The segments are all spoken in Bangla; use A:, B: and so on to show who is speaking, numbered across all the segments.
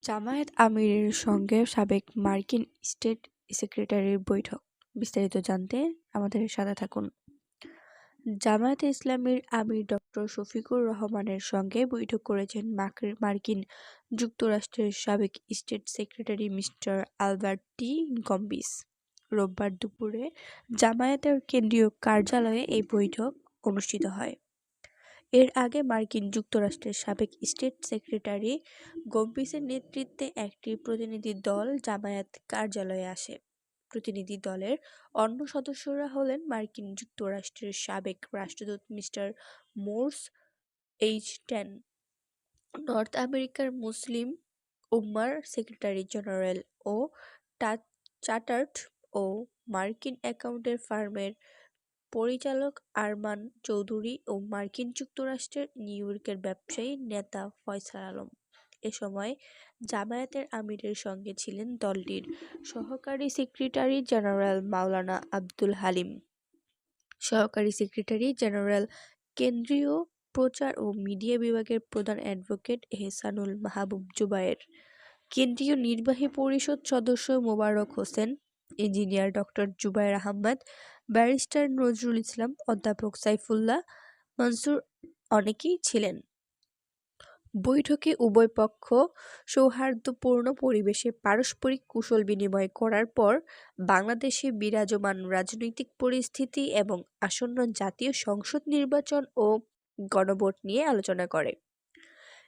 A: জামায়াত আমিরের সঙ্গে সাবেক মার্কিন স্টেট সেক্রেটারির বৈঠক। বিস্তারিত জানতে আমাদের সাথে থাকুন। জামায়াতে ইসলামীর আমির ডক্টর শফিকুর রহমানের সঙ্গে বৈঠক করেছেন মার্কিন যুক্তরাষ্ট্রের সাবেক স্টেট সেক্রেটারি মিস্টার আলবার্ট টি গম্বিস। রোববার দুপুরে জামায়াতের কেন্দ্রীয় কার্যালয়ে এই বৈঠক অনুষ্ঠিত হয়। এর আগে মার্কিন যুক্তরাষ্ট্রের সাবেক স্টেট সেক্রেটারি গম্বিসের নেতৃত্বে একটি প্রতিনিধি দল জামায়াত কার্যালয়ে আসে। প্রতিনিধি দলের অন্য সদস্যরা হলেন মার্কিন যুক্তরাষ্ট্রের সাবেক রাষ্ট্রদূত মিস্টার মোর্স এইচ. নর্থ আমেরিকার মুসলিম উম্মাহর সেক্রেটারি জেনারেল ও চার্টার্ড ও মার্কিন অ্যাকাউন্টেন্ট ফার্মের পরিচালক আরমান চৌধুরী ও মার্কিন যুক্তরাষ্ট্রের নিউ ইয়র্কের ব্যবসায়ী নেতা ফয়সাল আলম। এ সময় জামায়াতের আমিরের সঙ্গে ছিলেন দলটির সহকারী সেক্রেটারি জেনারেল মাওলানা আব্দুল হালিম, সহকারী সেক্রেটারি জেনারেল কেন্দ্রীয় প্রচার ও মিডিয়া বিভাগের প্রধান অ্যাডভোকেট এহসানুল মাহবুব জুবায়ের, কেন্দ্রীয় নির্বাহী পরিষদ সদস্য Mobarak Hossain, engineer doctor Zubayer Ahmed, barrister Nazrul Islam, অধ্যাপক সাইফুল্লাহ মনসুর অনেকেই ছিলেন। বৈঠকে উভয় পক্ষ সৌহার্দ্যপূর্ণ পরিবেশে পারস্পরিক কুশল বিনিময় করার পর বাংলাদেশে বিরাজমান রাজনৈতিক পরিস্থিতি এবং আসন্ন জাতীয় সংসদ নির্বাচন ও গণভোট নিয়ে আলোচনা করে।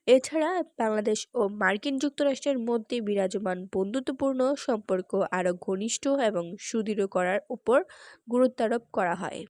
A: এছাড়া বাংলাদেশ ও মার্কিন যুক্তরাষ্ট্রের মধ্যে বিরাজমান বন্ধুত্বপূর্ণ সম্পর্ক আরও ঘনিষ্ঠ এবং সুদৃঢ় করার উপর গুরুত্বারোপ করা হয়।